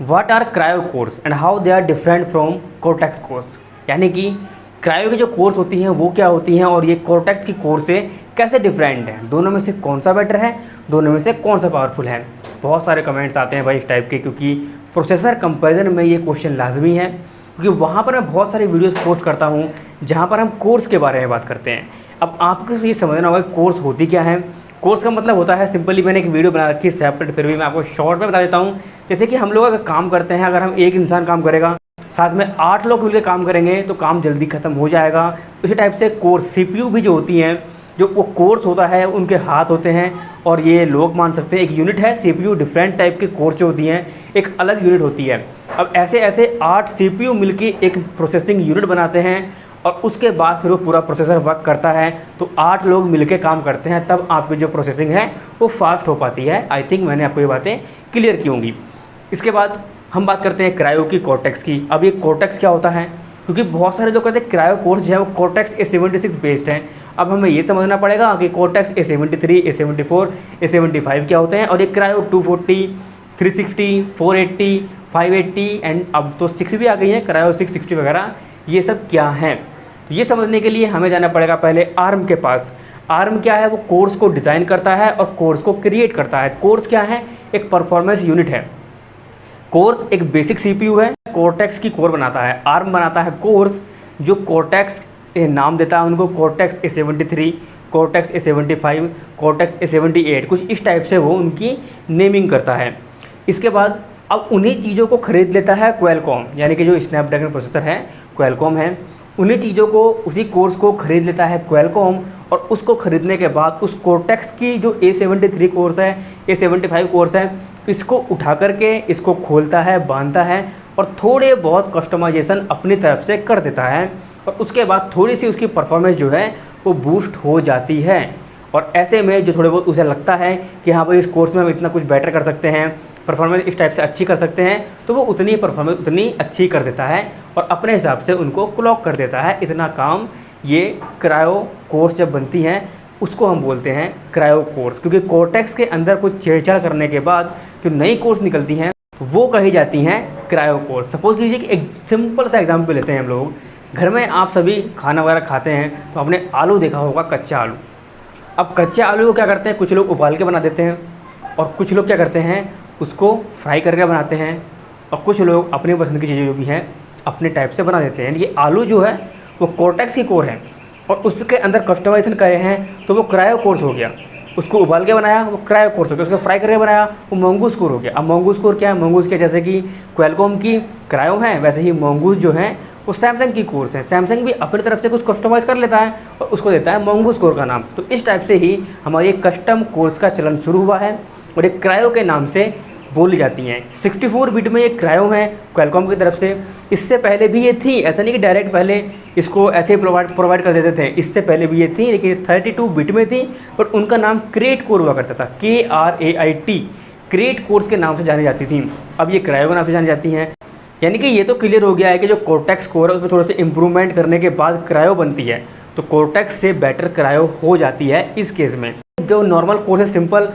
What are cryo course and how they are different from cortex course. यानी कि cryo की जो course होती हैं वो क्या होती हैं और ये कोर्टेक्स की कोर्स से कैसे डिफरेंट है, दोनों में से कौन सा बेटर है, दोनों में से कौन सा पावरफुल है। बहुत सारे कमेंट्स आते हैं भाई इस टाइप के, क्योंकि प्रोसेसर कंपैरिजन में ये क्वेश्चन लाजमी है, क्योंकि वहाँ पर मैं बहुत सारे वीडियोस पोस्ट करता हूँ जहाँ पर हम कोर्स के बारे में बात करते हैं। अब आपको ये समझना होगा कोर्स होती क्या है। कोर्स का मतलब होता है सिंपली, मैंने एक वीडियो बना रखी है सेपरेट, फिर भी मैं आपको शॉर्ट में बता देता हूँ। जैसे कि हम लोग अगर काम करते हैं, अगर हम एक इंसान काम करेगा, साथ में 8 लोग मिलकर काम करेंगे तो काम जल्दी ख़त्म हो जाएगा। उसी टाइप से कोर्स सीपीयू भी जो होती हैं, जो वो कोर्स होता है उनके हाथ होते हैं, और ये लोग मान सकते हैं एक यूनिट है सीपीयू। डिफरेंट टाइप के कोर्स जो होती हैं एक अलग यूनिट होती है। अब ऐसे ऐसे 8 सीपीयू मिलकर एक प्रोसेसिंग यूनिट बनाते हैं, और उसके बाद फिर वो पूरा प्रोसेसर वर्क करता है। तो 8 लोग मिलकर काम करते हैं, तब आपकी जो प्रोसेसिंग है वो फास्ट हो पाती है। आई थिंक मैंने आपको ये बातें क्लियर की होंगी। इसके बाद हम बात करते हैं क्रायो की, कोर्टेक्स की। अब ये कोर्टेक्स क्या होता है, क्योंकि बहुत सारे लोग कहते हैं क्रायो कोर्स जो है वो कोर्टेक्स A76 बेस्ड है। अब हमें ये समझना पड़ेगा कि कोर्टेक्स A73, A74, A75 क्या होते हैं, और ये क्रायो 240, 360, 480, 580 एंड अब तो 6 भी आ गई है, क्रायो 660 वगैरह, ये सब क्या हैं। ये समझने के लिए हमें जाना पड़ेगा पहले आर्म के पास। आर्म क्या है, वो कोर्स को डिज़ाइन करता है और कोर्स को क्रिएट करता है। कोर्स क्या है, एक परफॉर्मेंस यूनिट है। कोर्स एक बेसिक सीपीयू है, कोर्टेक्स की कोर बनाता है। आर्म बनाता है कोर्स, जो कोर्टेक्स नाम देता है उनको, cortex A73, cortex A75, cortex A78, कुछ इस टाइप से वो उनकी नेमिंग करता है। इसके बाद अब उन्हीं चीज़ों को खरीद लेता है क्वालकॉम, यानी कि जो स्नैपड्रैगन प्रोसेसर है क्वालकॉम है, उन्हीं चीज़ों को, उसी कोर्स को खरीद लेता है क्वालकॉम। और उसको खरीदने के बाद उस कोर्टेक्स की जो A73 कोर्स है, A75 कोर्स है, इसको उठा करके इसको खोलता है, बांधता है और थोड़े बहुत कस्टमाइजेशन अपनी तरफ से कर देता है, और उसके बाद थोड़ी सी उसकी परफॉर्मेंस जो है वो बूस्ट हो जाती है। और ऐसे में जो थोड़े बहुत उसे लगता है कि हाँ भाई इस कोर्स में हम इतना कुछ बेटर कर सकते हैं, परफॉर्मेंस इस टाइप से अच्छी कर सकते हैं, तो वो उतनी परफॉर्मेंस उतनी अच्छी कर देता है और अपने हिसाब से उनको क्लॉक कर देता है। इतना काम ये क्रायो कोर्स जब बनती हैं उसको हम बोलते हैं क्रायो कोर्स, क्योंकि कोर्टेक्स के अंदर कुछ छेड़छाड़ करने के बाद जो नई कोर्स निकलती हैं वो कही जाती हैं क्रायो कोर्स। सपोज कीजिए कि एक सिंपल सा एग्जाम्पल लेते हैं हम लोग। घर में आप सभी खाना वगैरह खाते हैं तो आपने आलू देखा होगा, कच्चा आलू। अब कच्चे आलू को क्या करते हैं, कुछ लोग उबाल के बना देते हैं, और कुछ लोग क्या करते हैं उसको फ्राई करके बनाते हैं, और कुछ लोग अपनी पसंद की चीज़ें जो भी हैं अपने टाइप से बना देते हैं। ये आलू जो है वो कोर्टेक्स की कोर है, और उसके अंदर कस्टमाइजेशन करे हैं तो वो क्रायो कोर्स हो गया। उसको उबाल के बनाया वो क्रायो कोर्स हो गया, उसको फ्राई करके बनाया वो मंगूस कोर हो गया। अब मंगूस कोर क्या है, मंगूस के जैसे कि क्वालकॉम की क्रायो है, वैसे ही मंगूस जो है वो सैमसंग की कोर्स है। सैमसंग भी अपनी तरफ से कुछ कस्टमाइज़ कर लेता है और उसको देता है मंगूस कोर का नाम। तो इस टाइप से ही हमारी कस्टम कोर्स का चलन शुरू हुआ है और एक क्रायो के नाम से बोली जाती हैं। 64 बिट में ये क्रायो है क्वालकॉम की तरफ से। इससे पहले भी ये थी, ऐसा नहीं कि डायरेक्ट पहले इसको ऐसे ही प्रोवाइड कर देते थे, इससे पहले भी ये थी, लेकिन 32 बिट में थी। बट उनका नाम क्रिएट कोर हुआ करता था, KRAIT, क्रिएट कोर्स के नाम से जानी जाती थी। अब ये क्रायो के नाम से जानी जाती हैं। यानी कि ये तो क्लियर हो गया है कि जो कोर्टेक्स कोर है उसमें थोड़ा सा इंप्रूवमेंट करने के बाद क्रायो बनती है, तो कोर्टेक्स से बेटर क्रायो हो जाती है। इस केस में जो नॉर्मल कोर्स है सिंपल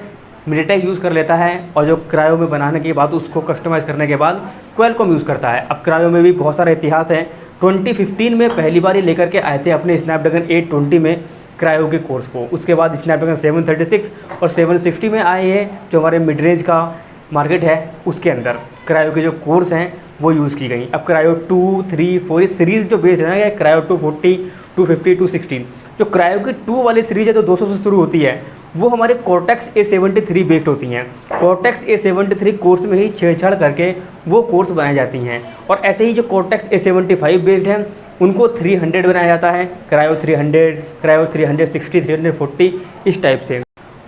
मिडिटेक यूज़ कर लेता है, और जो क्रायो में बनाने के बाद उसको कस्टमाइज़ करने के बाद क्वालकॉम यूज़ करता है। अब क्रायो में भी बहुत सारा इतिहास है। 2015 में पहली बार ये लेकर के आए थे अपने स्नैपड्रैगन 820 में क्रायो के कोर्स को। उसके बाद स्नैपड्रैगन 736 और 760 में आए हैं, जो हमारे मिड रेंज का मार्केट है उसके अंदर क्रायो के जो कोर्स हैं वो यूज़ की गई। अब क्रायो 2, 3, 4 इस सीरीज़ जो बेस है ना, क्रायो 240, 250, 260, जो क्रायो की 2 वाली सीरीज़ है जो 200 से शुरू होती है, वो हमारे कोर्टेक्स A73 बेस्ड होती हैं। कोर्टेक्स A73 कोर्स में ही छेड़छाड़ करके वो कोर्स बनाई जाती हैं। और ऐसे ही जो कोर्टेक्स A75 बेस्ड हैं उनको 300 बनाया जाता है, क्रायो 300, क्रायो 360, 340 इस टाइप से।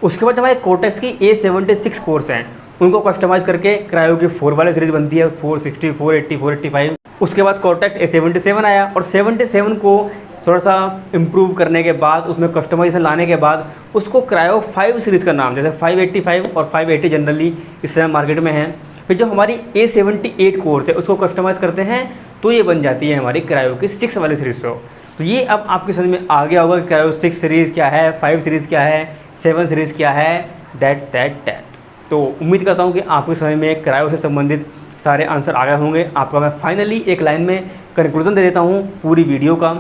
उसके बाद हमारे कोर्टेक्स की A76 कोर्स हैं, उनको कस्टमाइज़ करके क्रायो की 4 वाली सीरीज़ बनती है, 460, 480, 485। उसके बाद कोर्टेक्स A77 आया, और 77 को थोड़ा सा इम्प्रूव करने के बाद, उसमें कस्टमाइजेशन लाने के बाद उसको क्रायो 5 सीरीज़ का नाम, जैसे 585 और 580 जनरली इस समय मार्केट में है। फिर जो हमारी A78 कोर्स है उसको कस्टमाइज़ करते हैं तो ये बन जाती है हमारी क्रायो की 6 वाली सीरीज़। तो ये अब आपकी समझ में आ गया होगा कि क्रायो 6 सीरीज़ क्या है, 5 सीरीज़ क्या है, 7 सीरीज़ क्या है, दैट। तो उम्मीद करता हूँ कि आपकी समझ में क्रायो से संबंधित सारे आंसर आ गए होंगे। आपका मैं फाइनली एक लाइन में कंक्लूजन दे देता हूँ पूरी वीडियो का।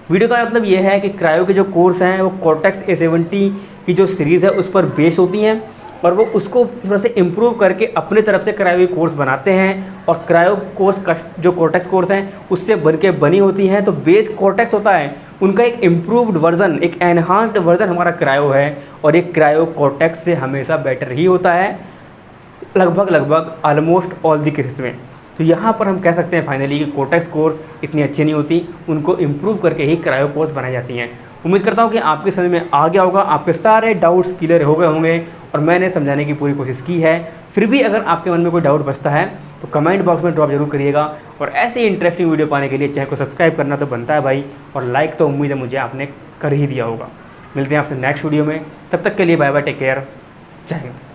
वीडियो का मतलब ये है कि क्रायो के जो कोर्स हैं वो कॉर्टेक्स A70 की जो सीरीज़ है उस पर बेस होती हैं और वो उसको थोड़ा सा इम्प्रूव करके अपने तरफ से क्रायो के कोर्स बनाते हैं और क्रायो कोर्स का जो कॉर्टेक्स कोर्स हैं उससे बन के बनी होती हैं। तो बेस कॉर्टेक्स होता है, उनका एक इम्प्रूव्ड वर्जन, एक एनहांस्ड वर्जन हमारा क्रायो है और एक क्रायो कॉर्टेक्स से हमेशा बेटर ही होता है लगभग ऑलमोस्ट ऑल दी केसेस में। तो यहाँ पर हम कह सकते हैं फाइनली कि कॉर्टेक्स कोर्स इतनी अच्छी नहीं होती, उनको इम्प्रूव करके ही क्रायो कोर्स बनाई जाती हैं। उम्मीद करता हूँ कि आपके समझ में आ गया होगा, आपके सारे डाउट्स क्लियर हो गए होंगे और मैंने समझाने की पूरी कोशिश की है। फिर भी अगर आपके मन में कोई डाउट बचता है तो कमेंट बॉक्स में ड्रॉप जरूर करिएगा और ऐसे ही इंटरेस्टिंग वीडियो पाने के लिए चैनल को सब्सक्राइब करना तो बनता है भाई, और लाइक तो उम्मीद है मुझे आपने कर ही दिया होगा। मिलते हैं आपसे नेक्स्ट वीडियो में, तब तक के लिए बाय बाय, टेक केयर, जय हिंद।